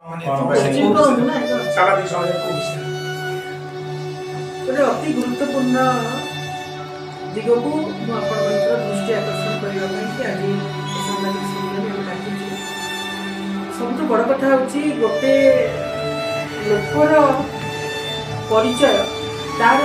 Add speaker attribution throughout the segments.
Speaker 1: गोटे अति गुरुत्वपूर्ण दिग को दृष्टि आकर्षण करने आज सब बड़ कथा हूँ गोटे लोकर परिचय तार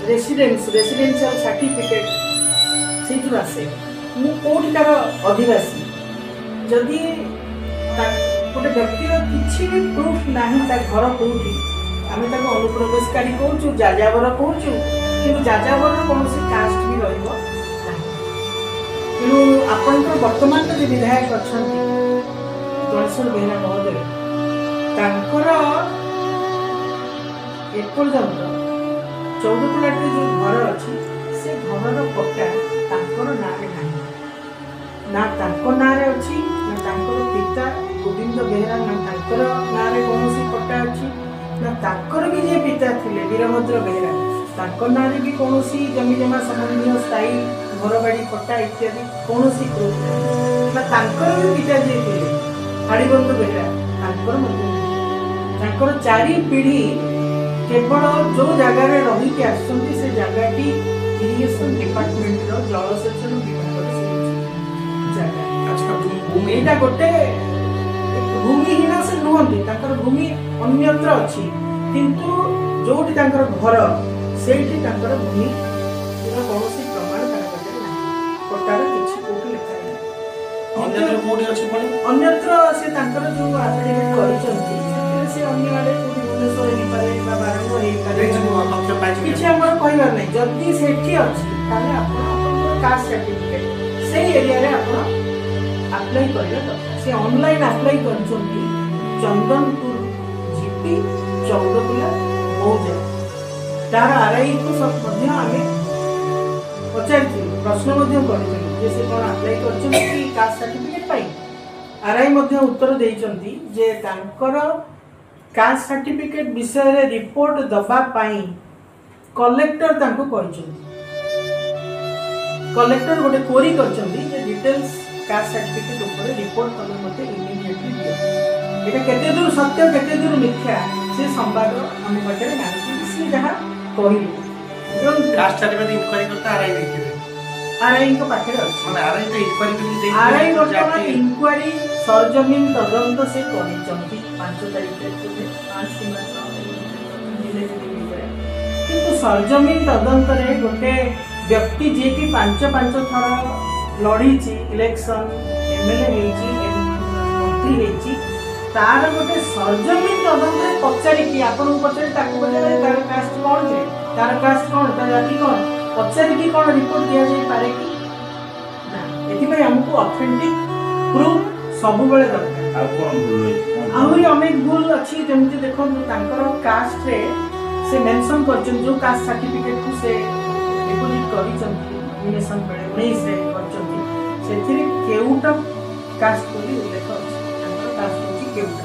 Speaker 1: रेसिडेंशियल सर्टिफिकेट से आसे मुझार अधिवासी जदि गोटे व्यक्तिर किसी भी प्रूफ ना घर कौटी आम अनुप्रवेशकारी कहूँ जाजावर कहूँ कि जाजावर कौन कास्ट भी रहा तेणु आपण बर्तमान जो विधायक अच्छा गणेश्वर बेहरा महोदय एपर्यंत 14 जो घर अच्छी से घर पट्टा ना ना अच्छी ना पिता गोविंद बेहरा ना ना कौन पट्टा अच्छी ना भी जे पिता थे वीरभद्र बेहरा ना भी कौन जमी जमा संबंधी स्थायी घर बाड़ी पट्टा इत्यादि कौन प्रूफ ना भी पिता जी थे हाड़ीबंध बेहरा चारि पीढ़ी केवल जो जगार रही आसुँच से जगह इरिगेशन डिपार्टमेंट जलसेचन विभाग जगह गोटे भूमिहीन से नुहति भूमि अन्यत्र अच्छी किंतु जो घर से भूमि कौन प्रमाण पट्टार किसी अन्यत्र से जो एफिडेविट कर जदि से कास्ट सर्टिफिकेट से एरिया अप्लाई कर ऑनलाइन अप्लाई कर चंदनपुर जीपी 14 मौजा तार आरआई को सब पचार प्रश्न से कौन अप्लाई कर कास्ट सर्टिफिकेट पाई आरआई उत्तर देइचंती जे तांकर कास्ट सर्टिफिकेट विषय रे रिपोर्ट दबा पाई कलेक्टर तांको कहचंती कलेक्टर गोटे क्वेरी करचंती जे डिटेल्स कास्ट सर्टिफिकेट ऊपर रिपोर्ट तमे मते इमीडिएटली दियो एटा केते दूर सत्य केते दूर मिथ्या से संवाद हम बचरे नाही से जहां कहिलु एवं
Speaker 2: कास्ट सर्टिफिकेट इंक्वायरी करता
Speaker 1: आरआई को पाखे अछि
Speaker 2: माने आरआई तो इंक्वायरी दे
Speaker 1: आरआई वर्तमान इंक्वायरी सरजमीन तदंत से करिचंती 5 तारिख के 5 किंतु सरजमीन तदंत रे गोटे व्यक्ति जे कि 5 थर लड़ी इलेक्शन एमएलए मंत्री होती तार गोटे सरजमीन तदंत रे पचारि कि आपन पचारि ताको पचारि तार कास्ट कौन जे तार कास्ट कौन तार जाति कौन पचारि कि कौन रिपोर्ट दिया जाय पारे कि ना एथि भाई हमको ऑथेंटिक प्रूफ सब बेले दरकार आहुरी अनेक भूल अच्छी जमती देखो कास्ट रे से मेंशन करछन जो कास्ट सर्टिफिकेट को से डिपोजिट करिसंती नॉमिनेशन बेले 19 रे करछंती सेथिरे केउटा कास्ट कोली उल्लेख अछि तांकर कास्ट होची केउटा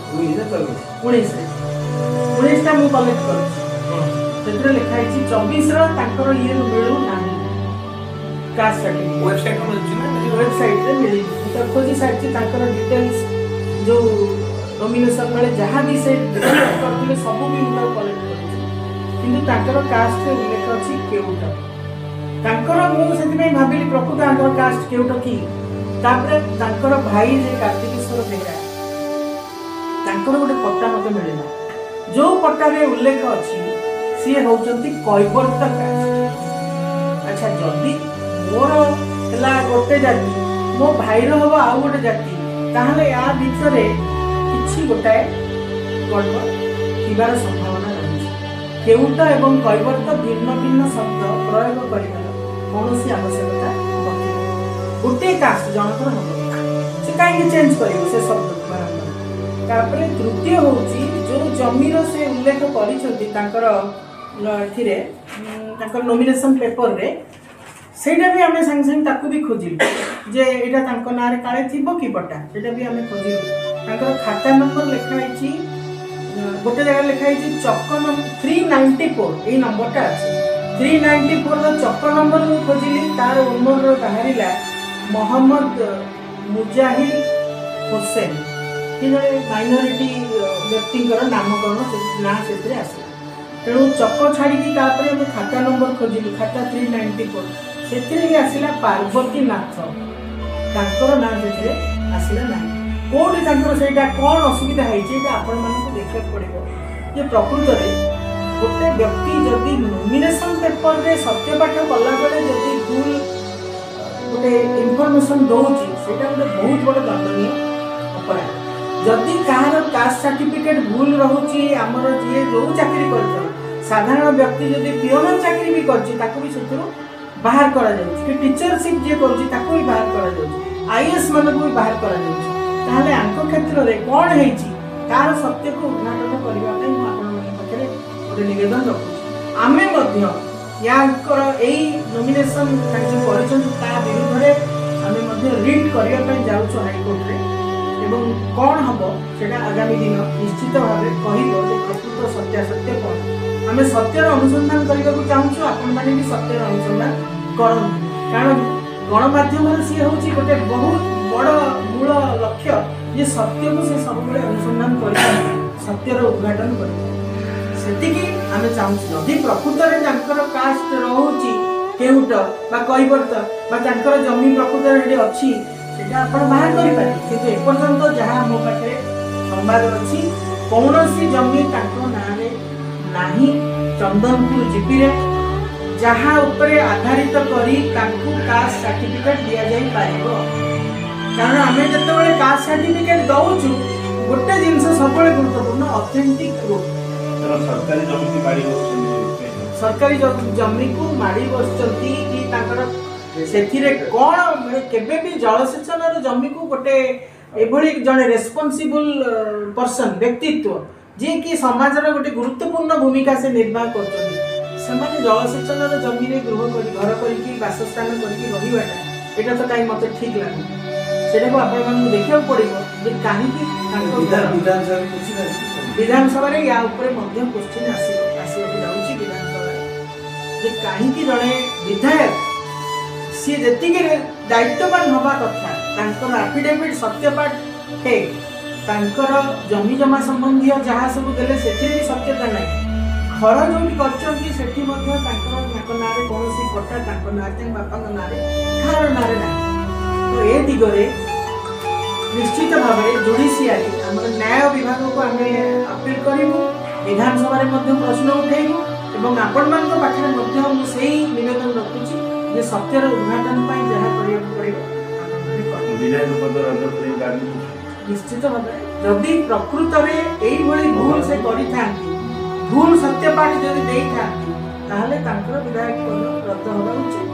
Speaker 1: 19 टा मु कलेक्ट करछि सेथिरे लिखा अछि 24 रा तांकर ये मिलु नाही कास्ट सर्टिफिकेट
Speaker 2: वेबसाइट पर अछि ना
Speaker 1: वेबसाइट रे मिली तो खोजी साइट तांकर डिटेल्स जो नॉमिनेशन बेले जहाँ भी से करथिले सब भी उनका कलेक्ट करछि किंतु तांकर कास्ट रे उल्लेख अछि केउटा तांकर मु सेति भाबिली प्रकृत तांकर कास्ट केउटा की तापरे तांकर भाई जे कार्तिकेश्वर बेहरा तांकर गोटे पट्टा मते मिलिला जो पट्टा रे उल्लेख अछि सी होचंती कैवर्त कास्ट अच्छा जदी मोर हला गोटे जाति मो भाईर हम आउ गोटे जाति ताहले या भितरे किछि गोटाए गड़बड़ थिबार संभावना रही केउटा एवं कैवर्त भिन्न भिन्न शब्द प्रयोग करिबार कोनोसी आवश्यकता नथि गोटे कास्ट जनकर हम से काहे चेंज करियो से शब्द बारंबार तापरे तृतीय होउची जो जमीर से उल्लेख करिसंती तांकर एथिरे तांकर नॉमिनेशन पेपर रे सेटा भी आमे संग संग ताकू भी खोजिल जे एटा तांको नारे काळे थिबो कि पट्टा सेटा भी आमे खोजिल तांकर खाता नंबर लिखा आइछि गोटे जगह लिखा आइछि चक्क नंबर 394 ए नंबरटा अछि 394 रो चक्क नंबर खोजिली तार ओनर रो बाहरिला मोहम्मद मुजाहिद हुसैन कि जड़े माइनॉरिटी व्यक्तिंकर नामकरण ना से आसला तेणु चक छाड़ी खाता नंबर खोजिलु खाता 394 से आसला पार्वती नाथ तांकर ना से आसला ना कोटी से कौन असुविधा है आपण मानक देखा पड़ो जे प्रकृत में गोटे व्यक्ति जदि नॉमिनेशन पेपर रे सत्यपाठ कला बेले जदि भूल गोटे इनफॉरमेशन दौची सेटा गोटे बहुत बड़ दंडनीय अपराध जदि कहार कास्ट सर्टिफिकेट भूल रोचे आमर जी जो चाकरी कर साधारण व्यक्ति जदि पिओन चाकरी भी कर बाहर करा कि टीचरशिप जी कर भी बाहर करा आईएएस मान भी बाहर करा क्षेत्र में कौन है तार सत्य को उद्घाटन करने पाखे गोटे निवेदन रखुच्छे आमे नॉमिनेशन विरुद्ध में रिट करने जाऊँ हाइकोर्ट रे एवं कौन हम से आगामी दिन निश्चित भाव कह प्रकृत सत्यासत्य कौन आम सत्यर अनुसंधान करने को चाहूँ आपण मैंने भी सत्यर अनुसंधान करूँ कारण गणमाध्यम सी हूँ गोटे बहुत बड़ मूल लक्ष्य ये सत्य को से सब अनुसंधान कर सत्यर उद्घाटन करती आम चाहूँ जदि प्रकृत में कास्ट रोचे केउट कैवर्त जमी प्रकृत अच्छी आप बाहर करें कि एपर्यंत जहाँ मो पाखे संवाद अच्छी कौन जमी ना चंदनपुर जीपी जहाँ आधारित करी कास्ट सर्टिफिकेट दि जापर कारण आम जो कास्ट सर्टिफिकेट दौचु गोटे जिन सब गुरुत्वपूर्ण ऑथेंटिक प्रूफ सरकारी जमी को माड़ी बसुँच कि कौन केबे भी जलसेचन जमी को गोटे एभली जड़े रेस्पॉन्सिबल पर्सन व्यक्तित्व जी कि समाज गोटे गुरुत्वपूर्ण भूमिका से निर्वाह कर जलसेचन जमी गृह कर घर करवासस्थान करवाटा तो कहीं मत ठीक लगे से देखा पड़ो कहीं विधानसभा या क्वेश्चन आसो विधानसभा कहीं जड़े विधायक सी जी दायित्ववान हवा कथा आफिडेविट सत्यपाठ फेक जमी जमा संबंधी जहाँ सब देले से सत्यता ना घर जो कर ना कौन पट्टा ना बापा ना कहार ना ना तो ये दिगरे निश्चित भाव में जुडिशियरी आम न्याय विभाग को आम अपील करूँ विधानसभा प्रश्न उठेबू और आपण मान पाखे से निवेदन रखुच्छी जे सत्यर उद्घाटन जहाँ निश्चित भाव जदि प्रकृत में यही भूल से भूल सत्यपाठ जदि विधायक पद रद्द हवा उचित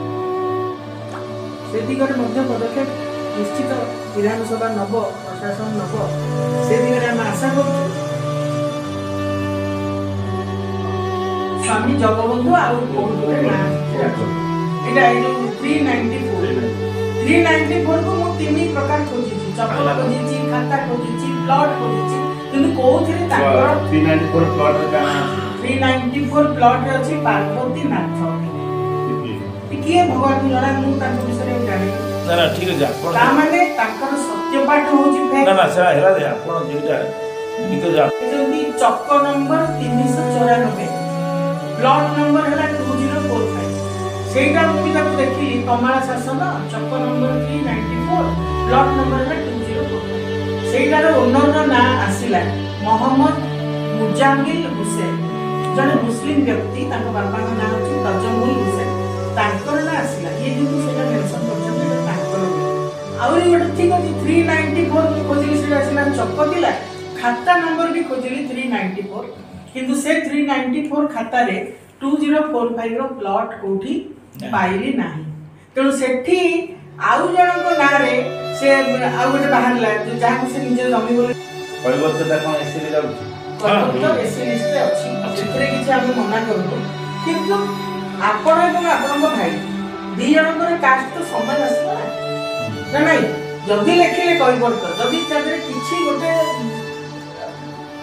Speaker 1: से दिगरे पदक्षेप निश्चित विधानसभा नब प्रशासन नब से दिगरे आम आशा कर स्वामी जगबंधु आउ 394 को मु तीन प्रकार खोजी चपल खोजी खाता खोजी ब्लड खोजी किंतु कोथिरे ताकर
Speaker 3: 394 ब्लड रे काना
Speaker 1: 394 ब्लड रे अछि पार्वती नाथ किए भगवान जणा मु ताको विषय जाने
Speaker 3: ना ना ठीक है आपण
Speaker 1: ता माने ताकर सत्यपाठ होची फेक
Speaker 3: ना ना सेरा हेला दे आपण जेटा निको जा
Speaker 1: जदी चक्क नंबर 394 ब्लड नंबर हैला 2045 सेटा मुझे देखी कमला शासन चक्क नंबर 394 ब्लड नंबर है 204 सेटार ओनर ना आसिला मोहम्मद मुजामिल हुसैन जने मुस्लिम व्यक्ति ताको बापा ना अछि तजमुल हुसैन ताकर ना आसिला ये जो सेटा मेंशन करछन ताकर आउरी गोटे ठीक अछि 394 खोजिली सेटा आसिला चक्क दिला खाता नंबर भी खोजिली 394 किंतु से 394 खाता रे 2045 रो प्लॉट कोठी पाइली नाही तेणु सेठी आउ जनक नारे से आउ गोटे बाहरला जहाँ से निजे जमी बोले
Speaker 3: परिवर्तनता कोन एससी रे जाउची
Speaker 1: तो एससी लिस्ट रे अछि सेतरे किछि हम मना करबो किंतु आपण एवं आपन भाई दी जनकर कास्ट तो समान आसला ना नहीं जल्दी लेखिले परिवर्तन जल्दी तादरे किछि गोटे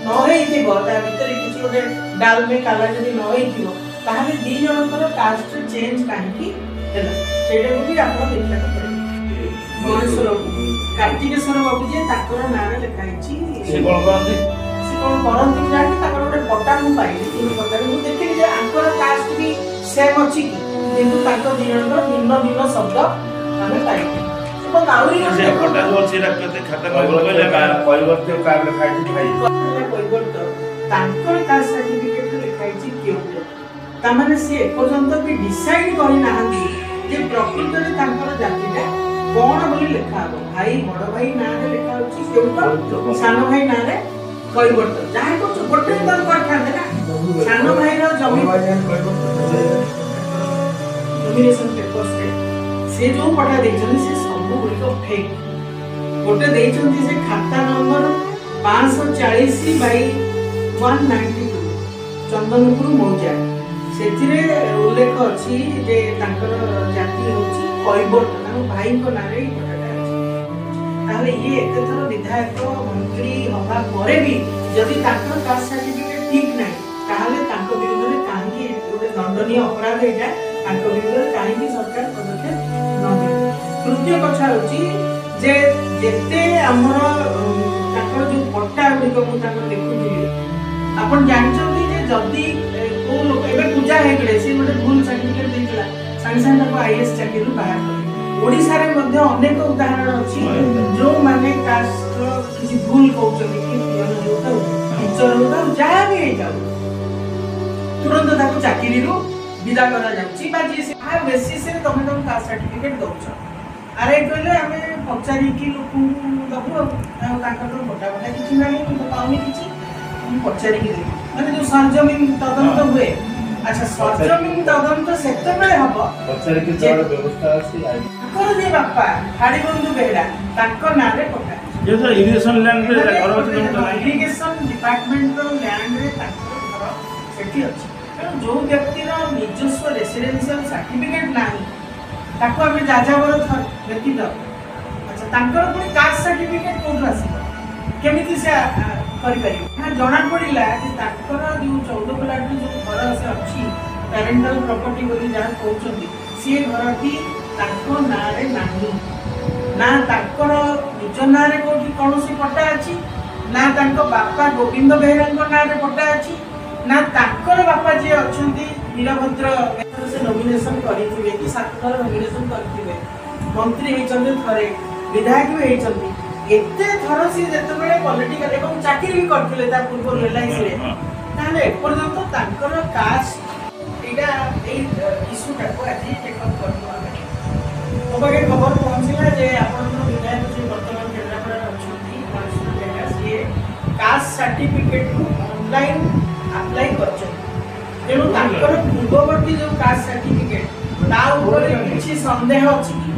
Speaker 1: न हेइ थिबो ता भीतर किछि गोटे डाल में काला जदी न हेइ थिबो ताहले दी जनकर कास्ट चेंज काहे की हैला सेटा को भी आपण देखला पड़े मनुष्य कार्तिकेश्वर बाबू जी ताकर नारे लिखा है
Speaker 3: ସେ କଣ କରନ୍ତି?
Speaker 1: से कौन करती जानी ताकर गोटे पटा मु पाइली तीन पटा मु देखिली जे आंकर कास्ट भी सेम अछि किंतु ताकर दिनकर भिन्न भिन्न शब्द हमें पाइली ଏବଂ ଆହୁରି
Speaker 3: ସେ ଫଟା ଯୋଉ ଅଛି ସେଟା କେତେ ଖାତା କହିଲେ ପରିବର୍ତ୍ତ କାର୍ଡ ଖାଇଛି ଭାଇ
Speaker 1: ପରିବର୍ତ୍ତ ତାଙ୍କର କାଷ୍ଟ ସାର୍ଟିଫିକେଟ ଲେଖା ହେଇଛି କେଉଟ ତାମାନେ ସେ ଏପର୍ଯ୍ୟନ୍ତ ବି ଡିସାଇଡ୍ କରିନାହାନ୍ତି ଯେ ପ୍ରକୃତରେ ତାଙ୍କର ଜାତିଟା କଣ ବୋଲି ଲେଖା ହବ ଭାଇ ବଡ଼ ଭାଇ ନାଁରେ ଲେଖା ହେଉଛି କେଉଟ ସାନ ଭାଇ ନାଁରେ କୈବର୍ତ୍ତ ଯାହା କରୁଛ ଗୋଟେ ତ କରିଥାନ୍ତେ ନା ସାନ ଭାଇର ଜମି ନୋମିନେସନ ପେପର୍ସରେ ସେ ଯୋଉ ପଟା ଦେଇଛନ୍ତି ସେ ସବୁ ଗୁଡ଼ିକ ଫେକ୍ ଗୋଟେ ଦେଇଛନ୍ତି ସେ ଖାତା ନମ୍ବର 540/192 ଚନ୍ଦନପୁର ମୌଜା ସେଥିରେ ଉଲ୍ଲେଖ ଅଛି ଯେ ତାଙ୍କର ଜାତି ହେଉଛି କୈବର୍ତ୍ତ ତାଙ୍କ ଭାଇଙ୍କ ନାଁରେ ଏଇ ପଟାଟା ଅଛି ତାହେଲେ ଇଏ ଏତେ ଥର ବିଧାୟକ ମନ୍ତ୍ରୀ ହବା ପରେ ବି ଯଦି ତାଙ୍କର କାଷ୍ଟ ସାର୍ଟିଫିକେଟ ଠିକ ନାହିଁ ତାହେଲେ ତାଙ୍କ ବିରୁଦ୍ଧରେ କାହିଁକି ଗୋଟେ ଦଣ୍ଡନୀୟ ଅପରାଧ ଏଇଟା ତାଙ୍କ ବିରୁଦ୍ଧରେ କାହିଁକି ସରକାର ପଦକ୍ଷେପ ନ ନେବେ ତୃତୀୟ କଥା ହେଉଛି ଯେ ଯେତେ ଆମର ତାଙ୍କର ଯୋଉ ପଟ୍ଟା ଗୁଡ଼ିକ ମୁଁ ତାଙ୍କର ଦେଖୁଥିଲି ଆପଣ ଜାଣିଛନ୍ତି ଯେ ଯଦି କୋଉ ଲୋକ ଏବେ ପୂଜା ହେଇଗଲେ ସେ ଗୋଟେ ଭୁଲ ସାର୍ଟିଫିକେଟ ଦେଇଥିଲା ସାଙ୍ଗେ ସାଙ୍ଗେ ତାକୁ ଆଇଏଏସ୍ ଚାକିରିରୁ ବାହାର କଲେ ଓଡ଼ିଶାରେ ମଧ୍ୟ ଅନେକ ଉଦାହରଣ ଅଛି ଯୋଉମାନେ କାଷ୍ଟର କିଛି ଭୁଲ କହୁଛନ୍ତି କି ପିଅନ ହେଉଥାଉ ଟିଚର ହେଉଥାଉ ଯାହା ବି ହେଇଥାଉ ତୁରନ୍ତ ତାକୁ ଚାକିରିରୁ ବିଦା କରାଯାଉଛି ବା ଯିଏ ସେ ବେସିସରେ ତମେ ତାକୁ କାଷ୍ଟ ସାର୍ଟିଫିକେଟ ଦଉଛ ଆରେ କହିଲେ ଆମେ ପଚାରିକି ଲୋକଙ୍କୁ ଦବୁ ଆଉ ତାଙ୍କର ତ ବଟା ବଟା କିଛି ନାହିଁ ମୁଁ ତ ପାଉନି କିଛି ମୁଁ ପଚାରିକି ଦେବି ମାନେ ଯୋଉ ସରଜମିନ ତଦନ୍ତ ହୁଏ ଆଚ୍ଛା ସରଜମିନ ତଦନ୍ତ ସେତେବେଳେ ହବ
Speaker 3: ପଚାରିକି ଯାହାର ବ୍ୟବସ୍ଥା ଅଛି
Speaker 1: ତାଙ୍କର ଯେ ବାପା ହାଡ଼ିବନ୍ଧୁ ବେହେରା ତାଙ୍କ ନାଁରେ ପଟା
Speaker 3: ଯେ ତ ଇରିଗେସନ ଲ୍ୟାଣ୍ଡରେ ଘର ଅଛି ତମେ ତ ନାହିଁ
Speaker 1: ଇରିଗେସନ ଡିପାର୍ଟମେଣ୍ଟର ଲ୍ୟାଣ୍ଡରେ ତାଙ୍କର ଘର ସେଠି ଅଛି ତେଣୁ ଯୋଉ ବ୍ୟକ୍ତିର ନିଜସ୍ୱ ରେସିଡେନ୍ସିଆଲ ସାର୍ଟିଫିକେଟ ନାହିଁ ତାକୁ ଆମେ ଯାଯାବର ବ୍ୟତୀତ ଆଚ୍ଛା ତାଙ୍କର ପୁଣି କାଷ୍ଟ ସାର୍ଟିଫିକେଟ କୋଉଠୁ ଆସିବ କେମିତି ସେ କରିପାରିବେ ନା ଜଣା ପଡ଼ିଲା ଯେ ତାଙ୍କର ଯୋଉ 14 ପ୍ଲାଟରେ ଯୋଉ ଘର ସେ ଅଛି ପ୍ୟାରେଣ୍ଟାଲ ପ୍ରପର୍ଟି ବୋଲି ଯାହା କହୁଛନ୍ତି ସିଏ ଘରଟି ତାଙ୍କ ନାଁରେ ନାହିଁ ନା ତାଙ୍କର ନିଜ ନାଁରେ କୋଉଠି କୌଣସି ପଟ୍ଟା ଅଛି ନା ତାଙ୍କ ବାପା ଗୋବିନ୍ଦ ବେହେରାଙ୍କ ନାଁରେ ପଟ୍ଟା ଅଛି ନା ତାଙ୍କର ବାପା ଯିଏ ଅଛନ୍ତି ବୀରଭଦ୍ର ସେ ନୋମିନେସନ କରିଥିବେ କି 7 ଥର ନୋମିନେସନ କରିଥିବେ ମନ୍ତ୍ରୀ ହେଇଛନ୍ତି ଥରେ ବିଧାୟକ ବି ହେଇଛନ୍ତି ଏତେ ଥର ସିଏ ଯେତେବେଳେ ପଲିଟିକାଲ ଏବଂ ଚାକିରି ବି କରିଥିଲେ ତା ପୂର୍ବରୁ ଏଲ୍ଆଇସିରେ ତାହେଲେ ଏପର୍ଯ୍ୟନ୍ତ ତାଙ୍କର କାଷ୍ଟ ଏଇଟା ଏଇ ଇସ୍ୟୁଟାକୁ ଆଜି ଟେକଅପ୍ କରିବୁ ଆମେ ମୋ ପାଖେ ଖବର ପହଞ୍ଚିଲା ଯେ ଆପଣଙ୍କର ବିଧାୟକ ଯିଏ ବର୍ତ୍ତମାନ କେନ୍ଦ୍ରାପଡ଼ାରେ ଅଛନ୍ତି ସିଏ କାଷ୍ଟ ସାର୍ଟିଫିକେଟକୁ ଅନଲାଇନ୍ ଆପ୍ଲାଏ କରିଛନ୍ତି ତେଣୁ ତାଙ୍କର ପୂର୍ବବର୍ତ୍ତୀ ଯୋଉ କାଷ୍ଟ ସାର୍ଟିଫିକେଟ ତା ଉପରେ କିଛି ସନ୍ଦେହ ଅଛି କି